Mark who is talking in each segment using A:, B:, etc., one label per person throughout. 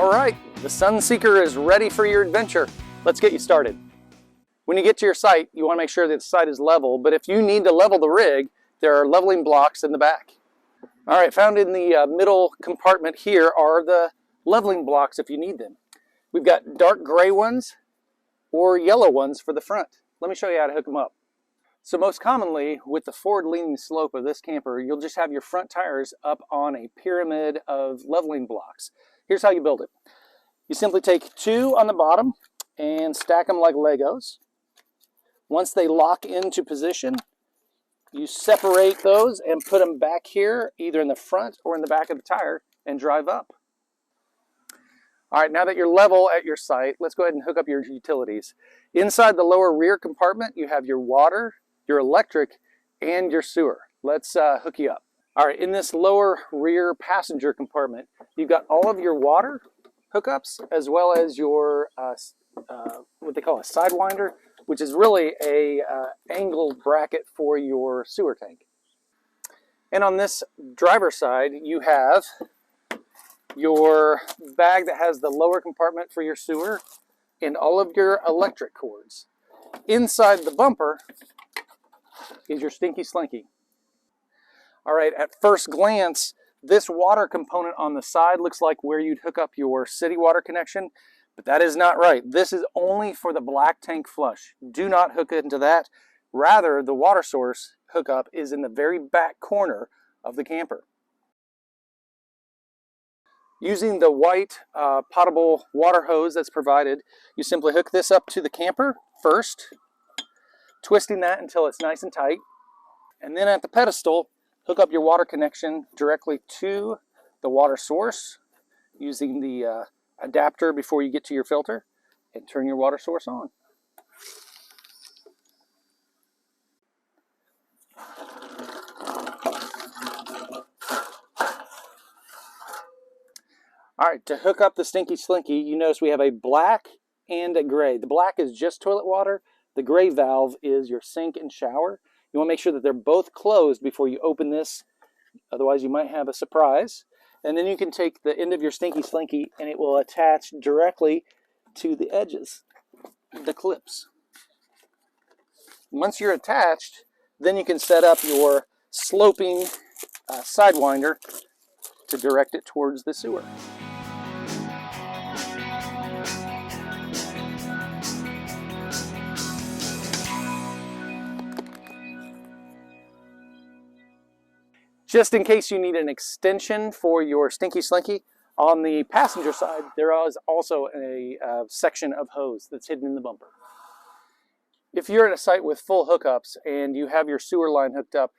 A: All right, the Sunseeker is ready for your adventure. Let's get you started. When you get to your site, you want to make sure that the site is level, but if you need to level the rig, there are leveling blocks in the back. All right, found in the middle compartment here are the leveling blocks if you need them. We've got dark gray ones or yellow ones for the front. Let me show you how to hook them up. So most commonly, with the forward-leaning slope of this camper, you'll just have your front tires up on a pyramid of leveling blocks. Here's how you build it. You simply take two on the bottom and stack them like Legos. Once they lock into position, you separate those and put them back here, either in the front or in the back of the tire, and drive up. All right, now that you're level at your site, let's go ahead and hook up your utilities. Inside the lower rear compartment, you have your water, your electric, and your sewer. Let's hook you up. All right, in this lower rear passenger compartment, you've got all of your water hookups as well as your what they call a sidewinder, which is really a angled bracket for your sewer tank. And on this driver's side, you have your bag that has the lower compartment for your sewer and all of your electric cords. Inside the bumper is your stinky slinky. All right, at first glance, this water component on the side looks like where you'd hook up your city water connection, but that is not right. This is only for the black tank flush. Do not hook into that. Rather, the water source hookup is in the very back corner of the camper. Using the white potable water hose that's provided, you simply hook this up to the camper first, twisting that until it's nice and tight. And then at the pedestal, hook up your water connection directly to the water source using the adapter before you get to your filter, and turn your water source on. All right, to hook up the Stinky Slinky, you notice we have a black and a gray. The black is just toilet water. The gray valve is your sink and shower. You want to make sure that they're both closed before you open this. Otherwise, you might have a surprise. And then you can take the end of your Stinky Slinky and it will attach directly to the edges, the clips. Once you're attached, then you can set up your sloping sidewinder to direct it towards the sewer. Just in case you need an extension for your Stinky Slinky, on the passenger side, there is also a section of hose that's hidden in the bumper. If you're at a site with full hookups and you have your sewer line hooked up,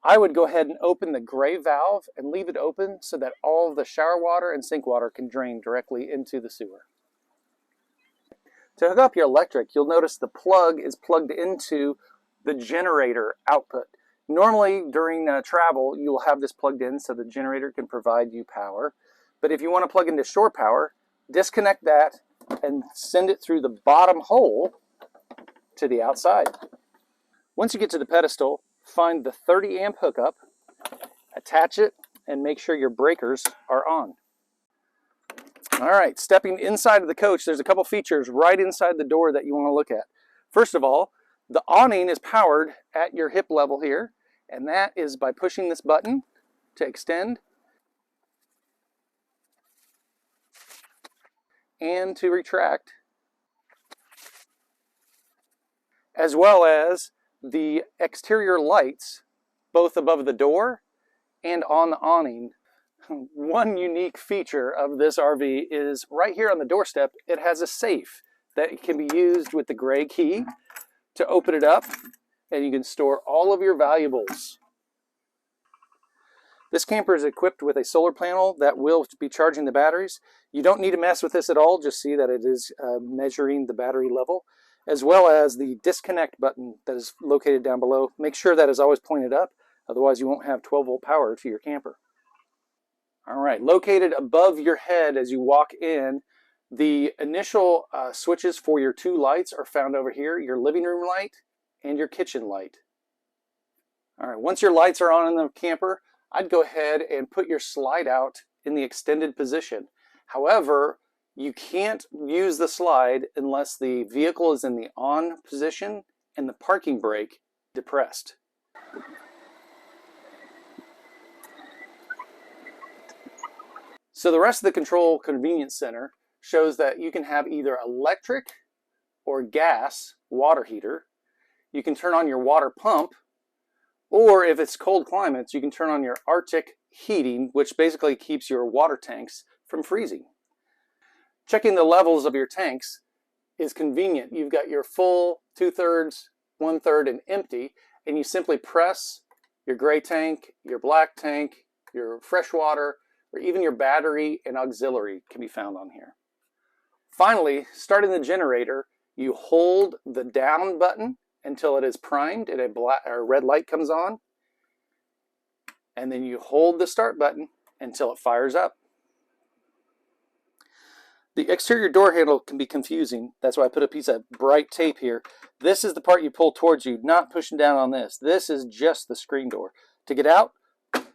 A: I would go ahead and open the gray valve and leave it open so that all of the shower water and sink water can drain directly into the sewer. To hook up your electric, you'll notice the plug is plugged into the generator output. Normally during travel, you'll have this plugged in so the generator can provide you power. But if you want to plug into shore power, disconnect that and send it through the bottom hole to the outside. Once you get to the pedestal, find the 30 amp hookup, attach it, and make sure your breakers are on. All right, stepping inside of the coach, there's a couple features right inside the door that you want to look at. First of all, the awning is powered at your hip level here, and that is by pushing this button to extend and to retract, as well as the exterior lights, both above the door and on the awning. One unique feature of this RV is right here on the doorstep, it has a safe that can be used with the gray key to open it up, and you can store all of your valuables. This camper is equipped with a solar panel that will be charging the batteries. You don't need to mess with this at all, just see that it is measuring the battery level, as well as the disconnect button that is located down below. Make sure that is always pointed up, otherwise you won't have 12-volt power to your camper. All right, located above your head as you walk in, the initial switches for your two lights are found over here, your living room light and your kitchen light. All right, once your lights are on in the camper, I'd go ahead and put your slide out in the extended position. However, You can't use the slide unless the vehicle is in the on position and the parking brake depressed. So the rest of the control convenience center shows that you can have either electric or gas water heater. You can turn on your water pump, or if it's cold climates, you can turn on your Arctic heating, which basically keeps your water tanks from freezing. Checking the levels of your tanks is convenient. You've got your full, 2/3, 1/3, and empty, and you simply press your gray tank, your black tank, your freshwater, or even your battery and auxiliary can be found on here. Finally, starting the generator, you hold the down button until it is primed and a red light comes on, and then you hold the start button until it fires up. The exterior door handle can be confusing. That's why I put a piece of bright tape here. This is the part you pull towards you, not pushing down on this. This is just the screen door. To get out,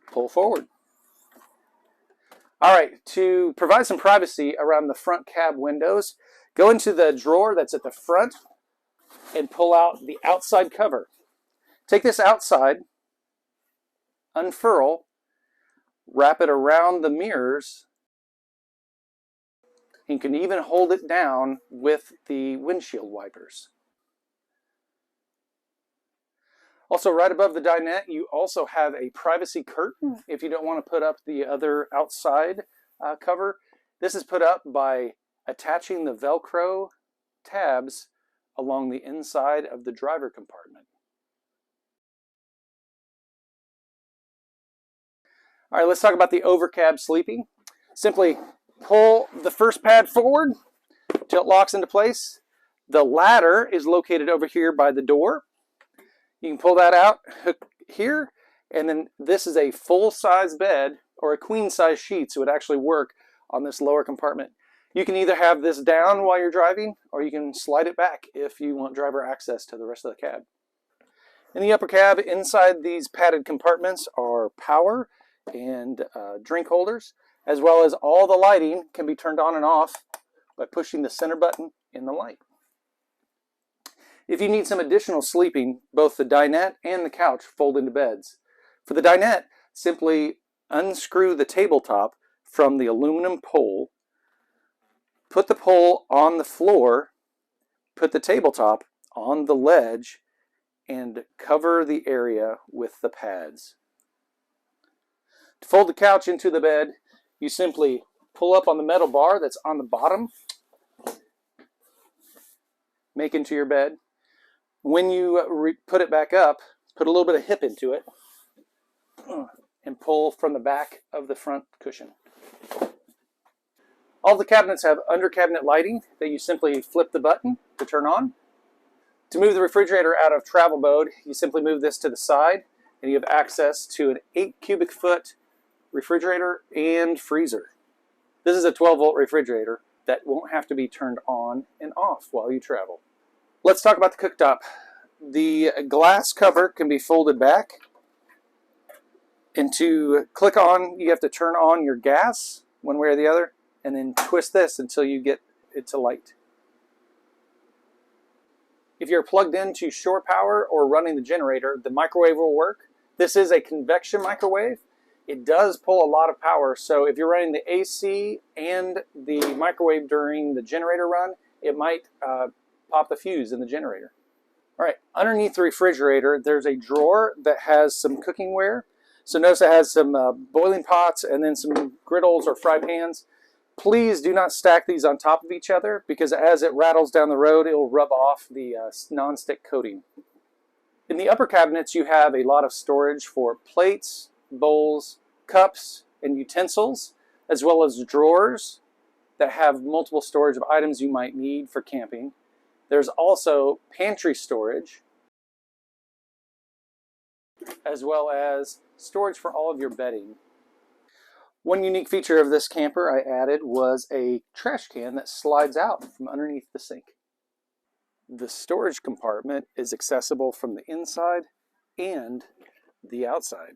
A: pull forward. All right, to provide some privacy around the front cab windows, go into the drawer that's at the front and pull out the outside cover. Take this outside, unfurl, wrap it around the mirrors. You can even hold it down with the windshield wipers. Also, right above the dinette, you also have a privacy curtain if you don't want to put up the other outside cover. This is put up by attaching the Velcro tabs along the inside of the driver compartment. All right, let's talk about the overcab sleeping. Simply pull the first pad forward till it locks into place. The ladder is located over here by the door. You can pull that out, hook here, and then this is a full-size bed or a queen-size sheet, so it would actually work on this lower compartment. You can either have this down while you're driving, or you can slide it back if you want driver access to the rest of the cab. In the upper cab, inside these padded compartments are power and drink holders, as well as all the lighting can be turned on and off by pushing the center button in the light. If you need some additional sleeping, both the dinette and the couch fold into beds. For the dinette, simply unscrew the tabletop from the aluminum pole, put the pole on the floor, put the tabletop on the ledge, and cover the area with the pads. To fold the couch into the bed, you simply pull up on the metal bar that's on the bottom, make into your bed. When you put it back up, put a little bit of hip into it and pull from the back of the front cushion. All the cabinets have under cabinet lighting that you simply flip the button to turn on. To move the refrigerator out of travel mode, you simply move this to the side and you have access to an 8 cubic foot refrigerator and freezer. This is a 12-volt refrigerator that won't have to be turned on and off while you travel. Let's talk about the cooktop. The glass cover can be folded back, and to click on, you have to turn on your gas one way or the other, and then twist this until you get it to light. If you're plugged into shore power or running the generator, the microwave will work. This is a convection microwave. It does pull a lot of power, so if you're running the AC and the microwave during the generator run, it might pop the fuse in the generator. All right, underneath the refrigerator, there's a drawer that has some cooking ware. So notice it has some boiling pots and then some griddles or fry pans. Please do not stack these on top of each other because as it rattles down the road, it will rub off the non-stick coating. In the upper cabinets, you have a lot of storage for plates, bowls, cups, and utensils, as well as drawers that have multiple storage of items you might need for camping. There's also pantry storage, as well as storage for all of your bedding. One unique feature of this camper I added was a trash can that slides out from underneath the sink. The storage compartment is accessible from the inside and the outside.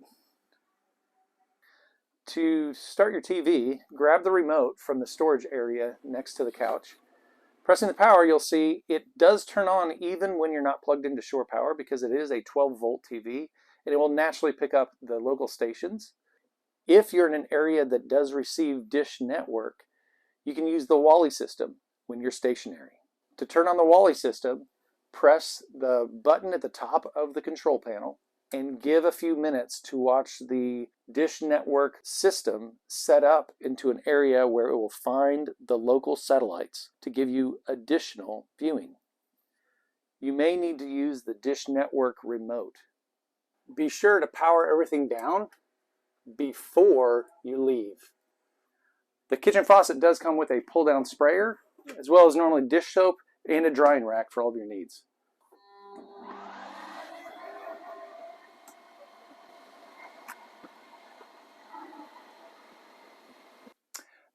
A: To start your TV, grab the remote from the storage area next to the couch. Pressing the power, you'll see it does turn on even when you're not plugged into shore power because it is a 12-volt TV and it will naturally pick up the local stations. If you're in an area that does receive Dish Network, you can use the Wally system when you're stationary. To turn on the Wally system, press the button at the top of the control panel and give a few minutes to watch the Dish Network system set up into an area where it will find the local satellites to give you additional viewing. You may need to use the Dish Network remote. Be sure to power everything down before you leave. The kitchen faucet does come with a pull-down sprayer, as well as normally dish soap and a drying rack for all of your needs.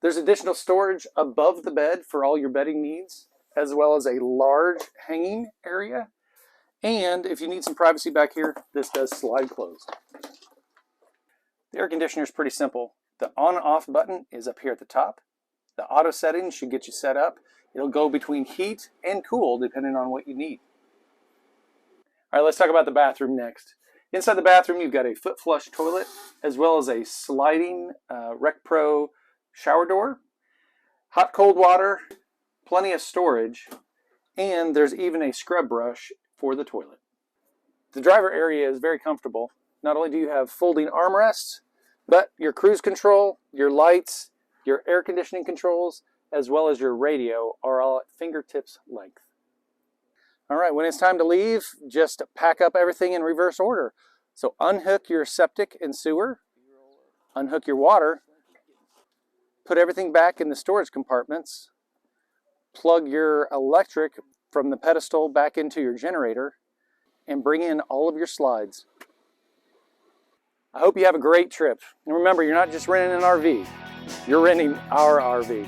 A: There's additional storage above the bed for all your bedding needs, as well as a large hanging area. And if you need some privacy back here, this does slide closed. The air conditioner is pretty simple. The on and off button is up here at the top. The auto settings should get you set up. It'll go between heat and cool depending on what you need. All right, let's talk about the bathroom next. Inside the bathroom, you've got a foot flush toilet, as well as a sliding Rec Pro shower door, hot cold water, plenty of storage, and there's even a scrub brush for the toilet. The driver area is very comfortable. Not only do you have folding armrests, but your cruise control, your lights, your air conditioning controls, as well as your radio are all at fingertips length. All right, when it's time to leave, just pack up everything in reverse order. So unhook your septic and sewer, unhook your water, put everything back in the storage compartments, plug your electric from the pedestal back into your generator, and bring in all of your slides. I hope you have a great trip. And remember, you're not just renting an RV, you're renting our RV.